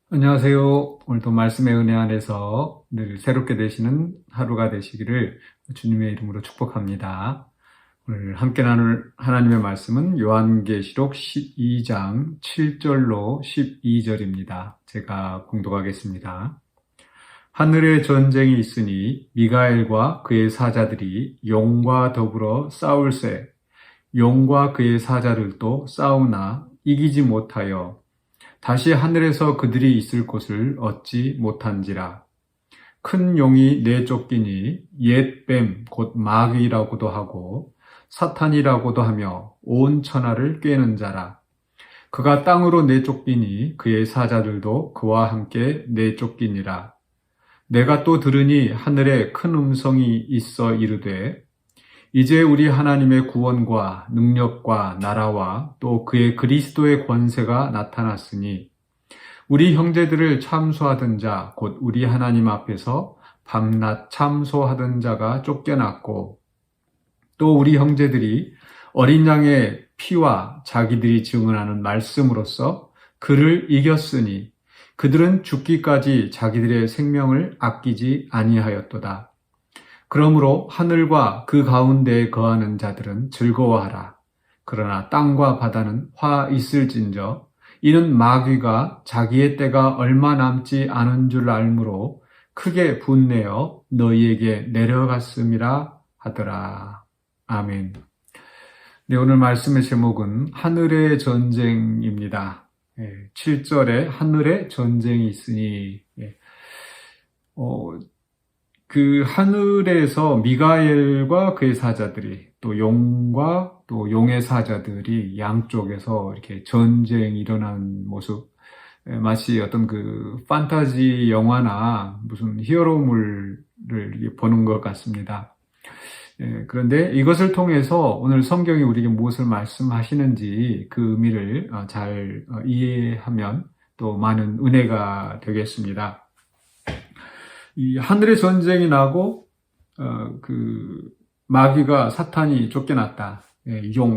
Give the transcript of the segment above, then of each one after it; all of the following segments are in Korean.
안녕하세요. 오늘도 말씀의 은혜 안에서 늘 새롭게 되시는 하루가 되시기를 주님의 이름으로 축복합니다. 오늘 함께 나눌 하나님의 말씀은 요한계시록 12장 7절로 12절입니다. 제가 공독하겠습니다. 하늘에 전쟁이 있으니 미가엘과 그의 사자들이 용과 더불어 싸울세. 용과 그의 사자들도 싸우나 이기지 못하여 다시 하늘에서 그들이 있을 곳을 얻지 못한지라. 큰 용이 내쫓기니 옛 뱀 곧 마귀라고도 하고 사탄이라고도 하며 온 천하를 꿰는 자라. 그가 땅으로 내쫓기니 그의 사자들도 그와 함께 내쫓기니라. 내가 또 들으니 하늘에 큰 음성이 있어 이르되 이제 우리 하나님의 구원과 능력과 나라와 또 그의 그리스도의 권세가 나타났으니 우리 형제들을 참소하던 자, 곧 우리 하나님 앞에서 밤낮 참소하던 자가 쫓겨났고 또 우리 형제들이 어린 양의 피와 자기들이 증언하는 말씀으로써 그를 이겼으니 그들은 죽기까지 자기들의 생명을 아끼지 아니하였도다. 그러므로 하늘과 그 가운데에 거하는 자들은 즐거워하라. 그러나 땅과 바다는 화 있을진저 이는 마귀가 자기의 때가 얼마 남지 않은 줄 알므로 크게 분내어 너희에게 내려갔음이라 하더라. 아멘. 네, 오늘 말씀의 제목은 하늘의 전쟁입니다. 7절에 하늘의 전쟁이 있으니 그 하늘에서 미가엘과 그의 사자들이 또 용과 또 용의 사자들이 양쪽에서 이렇게 전쟁이 일어나는 모습, 마치 어떤 그 판타지 영화나 무슨 히어로물을 보는 것 같습니다. 그런데 이것을 통해서 오늘 성경이 우리에게 무엇을 말씀하시는지 그 의미를 잘 이해하면 또 많은 은혜가 되겠습니다. 이 하늘의 전쟁이 나고 그 마귀가 사탄이 쫓겨났다.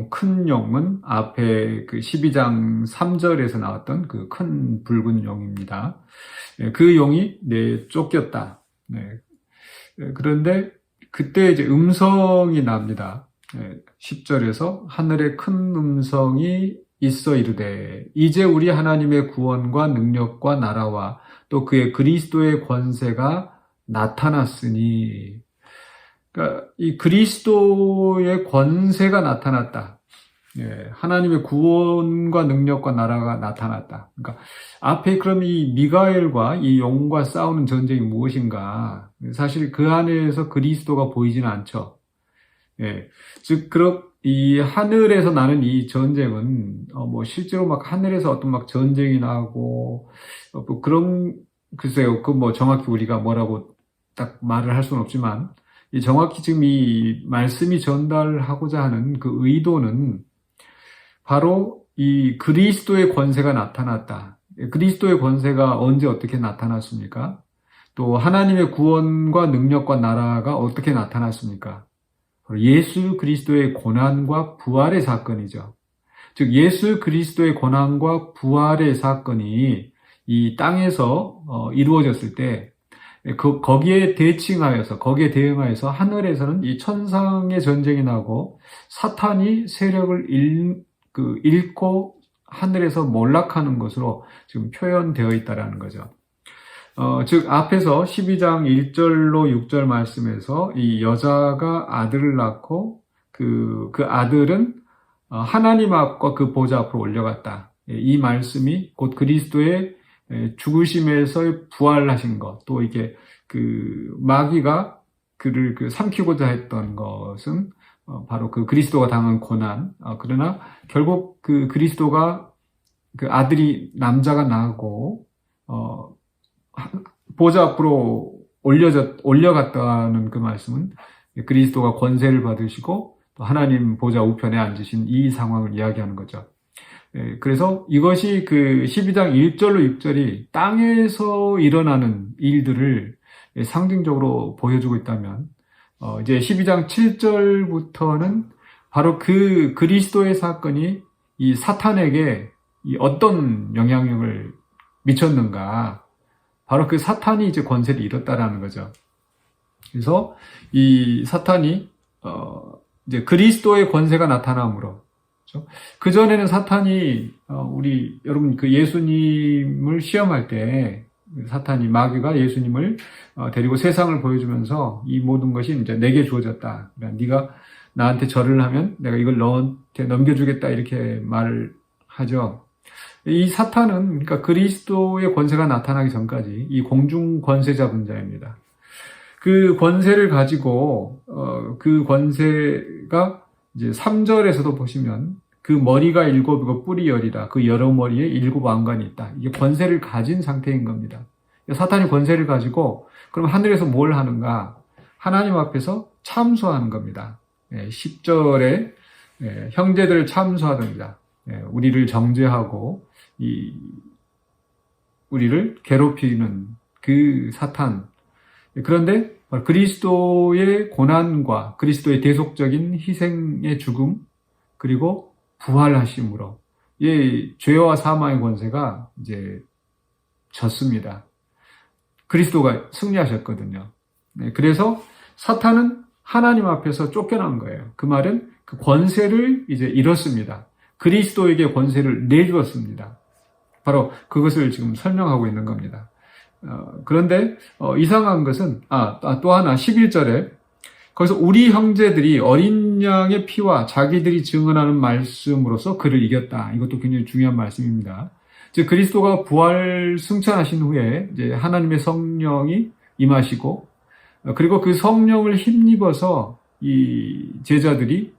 큰 용은 앞에 그 12장 3절에서 나왔던 그 큰 붉은 용입니다. 그 용이 쫓겼다. 그런데 그때 이제 음성이 납니다. 10절에서 하늘에 큰 음성이 있어 이르되 이제 우리 하나님의 구원과 능력과 나라와 또 그의 그리스도의 권세가 나타났으니, 그러니까 이 그리스도의 권세가 나타났다. 하나님의 구원과 능력과 나라가 나타났다. 그러니까 앞에 그럼 이 미가엘과 이 용과 싸우는 전쟁이 무엇인가? 사실 그 안에서 그리스도가 보이지는 않죠. 즉 그럼 이 하늘에서 나는 이 전쟁은 실제로 막 하늘에서 어떤 막 전쟁이 나고 뭐 그런 글쎄요 그 뭐 정확히 우리가 뭐라고 딱 말을 할 수는 없지만 이 정확히 지금 이 말씀이 전달하고자 하는 그 의도는 바로 이 그리스도의 권세가 나타났다. 그리스도의 권세가 언제 어떻게 나타났습니까? 또 하나님의 구원과 능력과 나라가 어떻게 나타났습니까? 예수 그리스도의 고난과 부활의 사건이죠. 즉 예수 그리스도의 고난과 부활의 사건이 이 땅에서 이루어졌을 때 거기에 거기에 대응하여서 하늘에서는 이 천상의 전쟁이 나고 사탄이 세력을 잃고 하늘에서 몰락하는 것으로 지금 표현되어 있다는 거죠. 즉 앞에서 12장 1절로 6절 말씀에서 이 여자가 아들을 낳고 그 아들은 하나님 앞과 그 보좌 앞으로 올려갔다. 이 말씀이 곧 그리스도의 죽으심에서 부활하신 것, 또 이게 그 마귀가 그를 삼키고자 했던 것은 바로 그 그리스도가 당한 고난. 그러나 결국 그 그리스도가 그 아들이 남자가 나고 보좌 앞으로 올려갔다는 그 말씀은 그리스도가 권세를 받으시고 또 하나님 보좌 우편에 앉으신 이 상황을 이야기하는 거죠. 그래서 이것이 그 12장 1절로 6절이 땅에서 일어나는 일들을 상징적으로 보여주고 있다면 이제 12장 7절부터는 바로 그 그리스도의 사건이 이 사탄에게 이 어떤 영향력을 미쳤는가? 바로 그 사탄이 이제 권세를 잃었다라는 거죠. 그래서 이 사탄이 이제 그리스도의 권세가 나타남으로, 그렇죠? 그 전에는 사탄이 우리 여러분 그 예수님을 시험할 때 사탄이 마귀가 예수님을 데리고 세상을 보여주면서 이 모든 것이 이제 내게 주어졌다. 그러니까 네가 나한테 절을 하면 내가 이걸 너한테 넘겨주겠다 이렇게 말을 하죠. 이 사탄은 그러니까 그리스도의 권세가 나타나기 전까지 이 공중 권세 잡은 자입니다. 그 권세를 가지고 그 권세가 이제 3절에서도 보시면 그 머리가 7이고 뿔이 10이라 그 여러 머리에 7 왕관이 있다. 이게 권세를 가진 상태인 겁니다. 사탄이 권세를 가지고 그럼 하늘에서 뭘 하는가? 하나님 앞에서 참소하는 겁니다. 10절에 형제들을 참소하던 자, 우리를 정죄하고 우리를 괴롭히는 그 사탄. 그런데 그리스도의 고난과 그리스도의 대속적인 희생의 죽음 그리고 부활하심으로 이 죄와 사망의 권세가 이제 졌습니다. 그리스도가 승리하셨거든요. 그래서 사탄은 하나님 앞에서 쫓겨난 거예요. 그 말은 그 권세를 이제 잃었습니다. 그리스도에게 권세를 내주었습니다. 바로 그것을 지금 설명하고 있는 겁니다. 그런데 이상한 것은 또 하나 11절에 거기서 우리 형제들이 어린 양의 피와 자기들이 증언하는 말씀으로서 그를 이겼다. 이것도 굉장히 중요한 말씀입니다. 즉 그리스도가 부활 승천하신 후에 이제 하나님의 성령이 임하시고 그리고 그 성령을 힘입어서 이 제자들이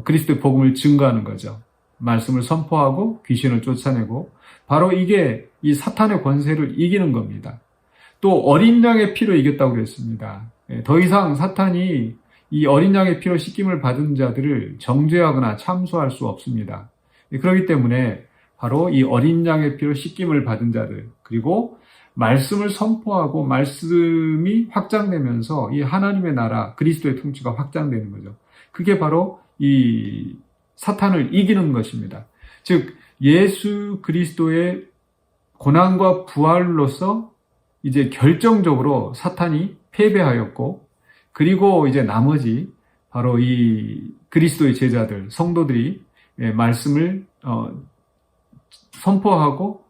그리스도의 복음을 증거하는 거죠. 말씀을 선포하고 귀신을 쫓아내고 바로 이게 이 사탄의 권세를 이기는 겁니다. 또 어린 양의 피로 이겼다고 그랬습니다. 더 이상 사탄이 이 어린 양의 피로 씻김을 받은 자들을 정죄하거나 참소할 수 없습니다. 그렇기 때문에 바로 이 어린 양의 피로 씻김을 받은 자들 그리고 말씀을 선포하고 말씀이 확장되면서 이 하나님의 나라 그리스도의 통치가 확장되는 거죠. 그게 바로 이 사탄을 이기는 것입니다. 즉 예수 그리스도의 고난과 부활로서 이제 결정적으로 사탄이 패배하였고 그리고 이제 나머지 바로 이 그리스도의 제자들 성도들이 말씀을 선포하고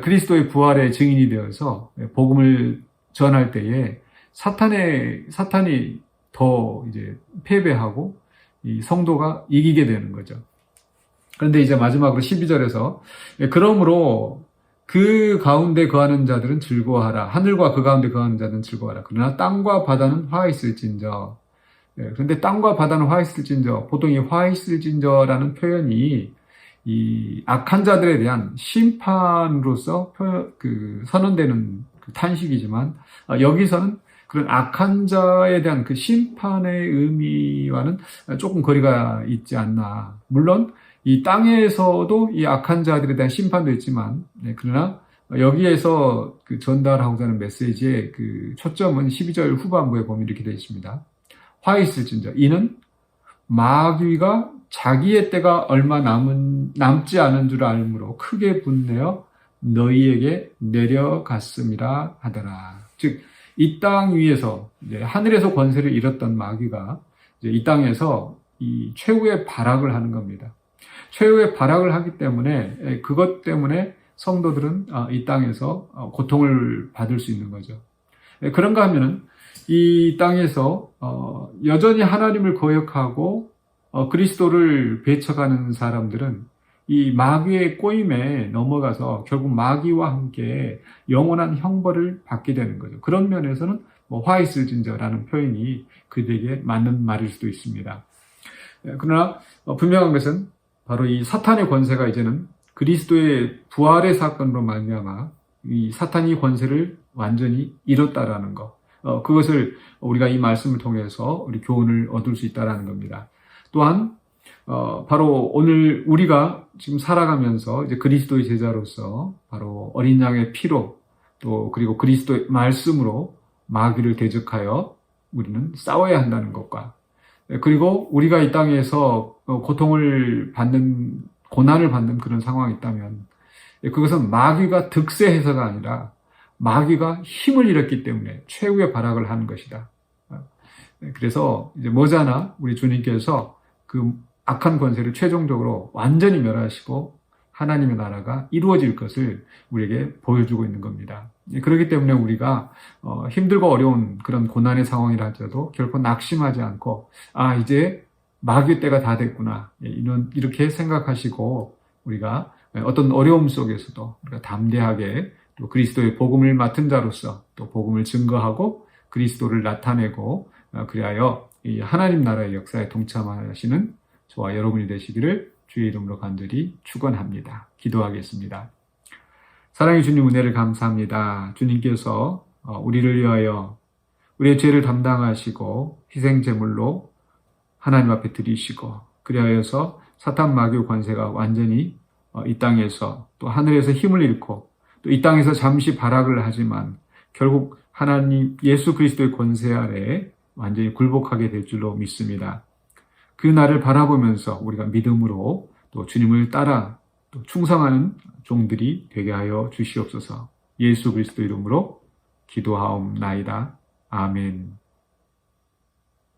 그리스도의 부활의 증인이 되어서 복음을 전할 때에 사탄이 더 이제 패배하고 이 성도가 이기게 되는 거죠. 그런데 이제 마지막으로 12절에서 그러므로 그 가운데 거하는 자들은 즐거워하라. 하늘과 그 가운데 거하는 자들은 즐거워하라. 그러나 땅과 바다는 화 있을진저. 그런데 땅과 바다는 화 있을진저. 보통 이 화 있을진저라는 표현이 이 악한 자들에 대한 심판으로서 선언되는 그 탄식이지만 여기서는 그런 악한 자에 대한 그 심판의 의미와는 조금 거리가 있지 않나. 물론 이 땅에서도 이 악한 자들에 대한 심판도 있지만, 그러나 여기에서 그 전달하고자 하는 메시지의 그 초점은 12절 후반부에 보면 이렇게 되어 있습니다. 화 있을진저 이는 마귀가 자기의 때가 얼마 남지 않은 줄 알므로 크게 분내어 너희에게 내려갔음이라 하더라. 즉 이 땅 위에서 이제 하늘에서 권세를 잃었던 마귀가 이제 이 땅에서 이 최후의 발악을 하는 겁니다. 최후의 발악을 하기 때문에 그것 때문에 성도들은 이 땅에서 고통을 받을 수 있는 거죠. 그런가 하면은 이 땅에서 여전히 하나님을 거역하고 그리스도를 배척하는 사람들은 이 마귀의 꼬임에 넘어가서 결국 마귀와 함께 영원한 형벌을 받게 되는 거죠. 그런 면에서는 화 있을진저라는 표현이 그들에게 맞는 말일 수도 있습니다. 그러나 분명한 것은 바로 이 사탄의 권세가 이제는 그리스도의 부활의 사건으로 말미암아 이 사탄이 권세를 완전히 잃었다라는 것. 그것을 우리가 이 말씀을 통해서 우리 교훈을 얻을 수 있다라는 겁니다. 또한 바로 오늘 우리가 지금 살아가면서 이제 그리스도의 제자로서 바로 어린 양의 피로 또 그리고 그리스도의 말씀으로 마귀를 대적하여 우리는 싸워야 한다는 것과 그리고 우리가 이 땅에서 고난을 받는 그런 상황이 있다면 그것은 마귀가 득세해서가 아니라 마귀가 힘을 잃었기 때문에 최후의 발악을 하는 것이다. 그래서 이제 머지않아 우리 주님께서 그 악한 권세를 최종적으로 완전히 멸하시고 하나님의 나라가 이루어질 것을 우리에게 보여주고 있는 겁니다. 그렇기 때문에 우리가 힘들고 어려운 그런 고난의 상황이라 할지라도 결코 낙심하지 않고 이제 마귀의 때가 다 됐구나 이렇게 생각하시고 우리가 어떤 어려움 속에서도 우리가 담대하게 또 그리스도의 복음을 맡은 자로서 또 복음을 증거하고 그리스도를 나타내고 그리하여 이 하나님 나라의 역사에 동참하시는 저와 여러분이 되시기를 주의 이름으로 간절히 축원합니다. 기도하겠습니다. 사랑의 주님 은혜를 감사합니다. 주님께서 우리를 위하여 우리의 죄를 담당하시고 희생제물로 하나님 앞에 드리시고 그리하여서 사탄 마귀의 권세가 완전히 이 땅에서 또 하늘에서 힘을 잃고 또 이 땅에서 잠시 발악을 하지만 결국 하나님 예수 그리스도의 권세 아래에 완전히 굴복하게 될 줄로 믿습니다. 그 날을 바라보면서 우리가 믿음으로 또 주님을 따라 또 충성하는 종들이 되게 하여 주시옵소서. 예수 그리스도 이름으로 기도하옵나이다. 아멘.